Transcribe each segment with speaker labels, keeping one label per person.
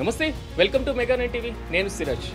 Speaker 1: నమస్తే welcome to mega nine TV నేను సిరాజ్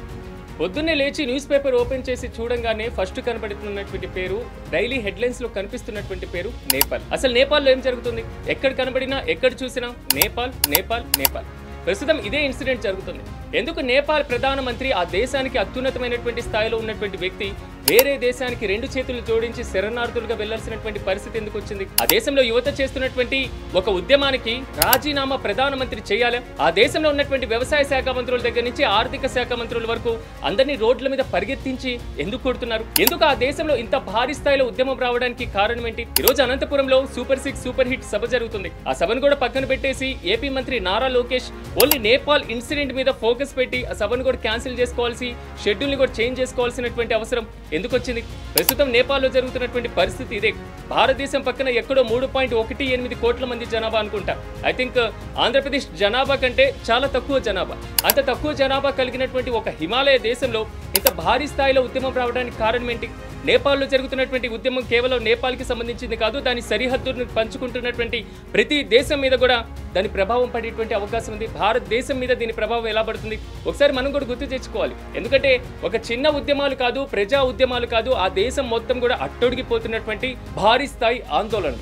Speaker 1: పొద్దున్నే లేచి న్యూస్ పేపర్ ఓపెన్ చేసి చూడంగానే ఫస్ట్ కనబడుతున్నటువంటి పేరు డైలీ హెడ్లైన్స్ లో కనిపిస్తున్నటువంటి పేరు నేపాల్. అసలు నేపాల్లో ఏం జరుగుతుంది? ఎక్కడ కనబడినా ఎక్కడ చూసినా నేపాల్ నేపాల్ నేపాల్. ప్రస్తుతం ఇదే ఇన్సిడెంట్ జరుగుతుంది. ఎందుకు నేపాల్ ప్రధానమంత్రి ఆ దేశానికి అత్యున్నతమైనటువంటి స్థాయిలో ఉన్నటువంటి వ్యక్తి వేరే దేశానికి రెండు చేతులు జోడించి శరణార్థులుగా వెళ్లాల్సినటువంటి పరిస్థితి ఎందుకు వచ్చింది? ఆ దేశంలో యువత చేస్తున్నటువంటి ఒక ఉద్యమానికి రాజీనామా ప్రధానమంత్రి చేయాలి. ఆ దేశంలో ఉన్నటువంటి వ్యవసాయ శాఖ మంత్రుల దగ్గర నుంచి ఆర్థిక శాఖ మంత్రుల వరకు అందరినీ రోడ్ల మీద పరిగెత్తించి ఎందుకు కొడుతున్నారు? ఎందుకు ఆ దేశంలో ఇంత భారీ స్థాయిలో ఉద్యమం రావడానికి కారణం ఏంటి? ఈ రోజు అనంతపురంలో సూపర్ 6 సూపర్ హిట్ సభ జరుగుతుంది. ఆ సభను కూడా పక్కన పెట్టేసి ఏపీ మంత్రి నారా లోకేష్ ఓన్లీ నేపాల్ ఇన్సిడెంట్ మీద ఫోకస్ పెట్టి ఆ సభను కూడా క్యాన్సిల్ చేసుకోవాల్సి షెడ్యూల్ ని కూడా చేంజ్ చేసుకోవాల్సినటువంటి అవసరం ఎందుకు వచ్చింది? ప్రస్తుతం నేపాల్లో జరుగుతున్నటువంటి పరిస్థితి ఇదే. భారతదేశం పక్కన ఎక్కడో 3.18 కోట్ల మంది జనాభా అనుకుంటా. ఐ థింక్ ఆంధ్రప్రదేశ్ జనాభా కంటే చాలా తక్కువ జనాభా. అంత తక్కువ జనాభా కలిగినటువంటి ఒక హిమాలయ దేశంలో ఇంత భారీ స్థాయిలో ఉద్యమం రావడానికి కారణం ఏంటి? నేపాల్లో జరుగుతున్నటువంటి ఉద్యమం కేవలం నేపాల్కి సంబంధించింది కాదు, దాని సరిహద్దును పంచుకుంటున్నటువంటి ప్రతి దేశం మీద కూడా దాని ప్రభావం పడేటువంటి అవకాశం ఉంది. భారతదేశం మీద దీని ప్రభావం ఎలా పడుతుంది ఒకసారి మనం కూడా గుర్తు తెచ్చుకోవాలి. ఎందుకంటే ఒక చిన్న ఉద్యమాలు కాదు, ప్రజా ఉద్యమాలు కాదు, ఆ దేశం మొత్తం కూడా అట్టొడిగిపోతున్నటువంటి భారీ స్థాయి ఆందోళనలు.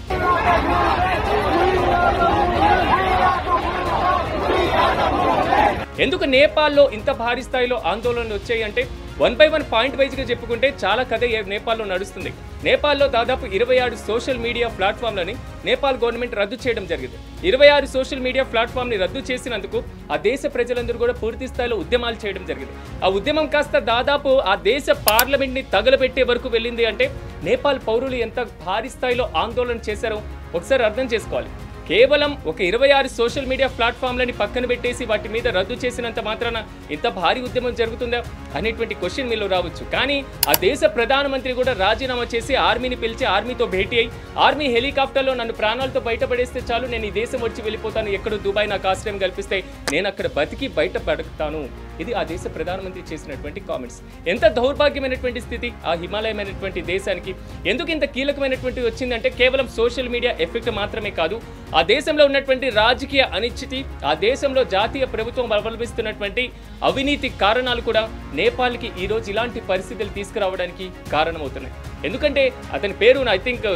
Speaker 1: ఎందుకు నేపాల్లో ఇంత భారీ స్థాయిలో ఆందోళనలు వచ్చాయి అంటే 1 by 1 పాయింట్ వైజ్ గా చెప్పుకుంటే చాలా కథ నేపాల్లో నడుస్తుంది. నేపాల్లో దాదాపు 26 సోషల్ మీడియా ప్లాట్ఫామ్లని నేపాల్ గవర్నమెంట్ రద్దు చేయడం జరిగింది. 26 సోషల్ మీడియా ప్లాట్ఫామ్ ని రద్దు చేసినందుకు ఆ దేశ ప్రజలందరూ కూడా పూర్తి స్థాయిలో ఉద్యమాలు చేయడం జరిగింది. ఆ ఉద్యమం కాస్త దాదాపు ఆ దేశ పార్లమెంట్ ని తగలబెట్టే వరకు వెళ్ళింది. అంటే నేపాల్ పౌరులు ఎంత భారీ స్థాయిలో ఆందోళన చేశారో ఒకసారి అర్థం చేసుకోవాలి. కేవలం ఒక 26 సోషల్ మీడియా ప్లాట్ఫామ్లని పక్కన పెట్టేసి వాటి మీద రద్దు చేసినంత మాత్రాన ఇంత భారీ ఉద్యమం జరుగుతుందా అనేటువంటి క్వశ్చన్ మీలో రావచ్చు. కానీ ఆ దేశ ప్రధానమంత్రి కూడా రాజీనామా చేసి ఆర్మీని పిలిచి ఆర్మీతో భేటీ అయ్యి ఆర్మీ హెలికాప్టర్లో నన్ను ప్రాణాలతో బయటపడేస్తే చాలు, నేను ఈ దేశం వచ్చి వెళ్ళిపోతాను, ఎక్కడో దుబాయ్ నాకు ఆశ్రయం కల్పిస్తే నేను అక్కడ బతికి బయటపడతాను. ఇది ఆ దేశ ప్రధానమంత్రి చేసినటువంటి కామెంట్స్. ఎంత దౌర్భాగ్యమైనటువంటి స్థితి ఆ హిమాలయమైనటువంటి దేశానికి. ఎందుకు ఇంత కీలకమైనటువంటి వచ్చిందంటే కేవలం సోషల్ మీడియా ఎఫెక్ట్ మాత్రమే కాదు, ఆ దేశంలో ఉన్నటువంటి రాజకీయ అనిశ్చితి, ఆ దేశంలో జాతీయ ప్రభుత్వం అవలంబిస్తున్నటువంటి అవినీతి కారణాలు కూడా నేపాల్కి ఈ రోజు ఇలాంటి పరిస్థితులు తీసుకురావడానికి కారణమవుతున్నాయి. ఎందుకంటే అతని పేరు ఐ థింక్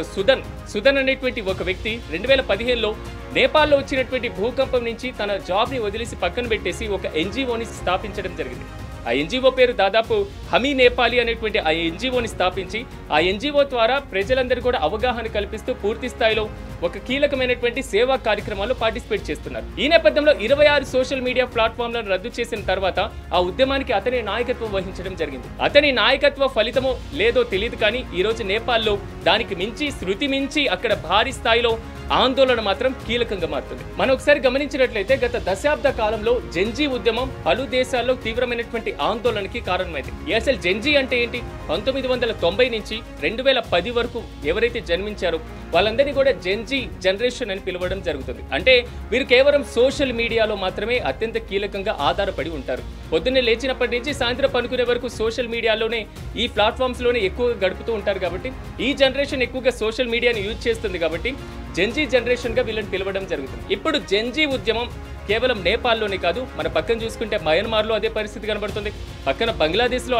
Speaker 1: సుదన్ అనేటువంటి ఒక వ్యక్తి 2015లో నేపాల్లో వచ్చినటువంటి భూకంపం నుంచి తన జాబ్ని వదిలేసి పక్కన పెట్టేసి ఒక ఎన్జిఓని స్థాపించడం జరిగింది. ఆ ఎన్జిఓ పేరు దాదాపు హమీ నేపాలి అనేటువంటి ఆ ఎన్జిఓని స్థాపించి ఆ ఎన్జిఓ ద్వారా ప్రజలందరూ కూడా అవగాహన కల్పిస్తూ పూర్తి స్థాయిలో ఒక కీలకమైనటువంటి సేవా కార్యక్రమాల్లో పార్టిసిపేట్ చేస్తున్నారు. ఈ నేపథ్యంలో 26 సోషల్ మీడియా ప్లాట్ఫామ్లను రద్దు చేసిన తర్వాత ఆ ఉద్యమానికి అతని నాయకత్వం వహించడం జరిగింది. అతని నాయకత్వ ఫలితమో లేదో తెలియదు, కానీ ఈ రోజు నేపాల్లో దానికి మించి శృతి మించి అక్కడ భారీ స్థాయిలో ఆందోళన మాత్రం కీలకంగా మారుతుంది. మనం ఒకసారి గమనించినట్లయితే గత దశాబ్ద కాలంలో జెన్జీ ఉద్యమం పలు దేశాల్లో తీవ్రమైనటువంటి ఆందోళనకి కారణమైంది. అసలు జెన్జీ అంటే ఏంటి? 1990 నుంచి 2010 వరకు ఎవరైతే జన్మించారో వాళ్ళందరినీ కూడా జెన్జీ జనరేషన్ అని పిలవడం జరుగుతుంది. అంటే వీరు కేవలం సోషల్ మీడియాలో మాత్రమే అత్యంత కీలకంగా ఆధారపడి ఉంటారు. పొద్దున్నే లేచినప్పటి నుంచి సాయంత్రం పనుకునే వరకు సోషల్ మీడియాలోనే ఈ ప్లాట్ఫామ్స్ లోనే ఎక్కువగా గడుపుతూ ఉంటారు. కాబట్టి ఈ జనరేషన్ ఎక్కువగా సోషల్ మీడియాని యూజ్ చేస్తుంది. కాబట్టి జెన్జీ జనరేషన్ గా వీళ్ళని పిలవడం జరుగుతుంది. ఇప్పుడు జెన్జీ ఉద్యమం కేవలం నేపాల్లోనే కాదు, మన పక్కన చూసుకుంటే మయన్మార్లో అదే పరిస్థితి కనబడుతుంది, పక్కన బంగ్లాదేశ్లో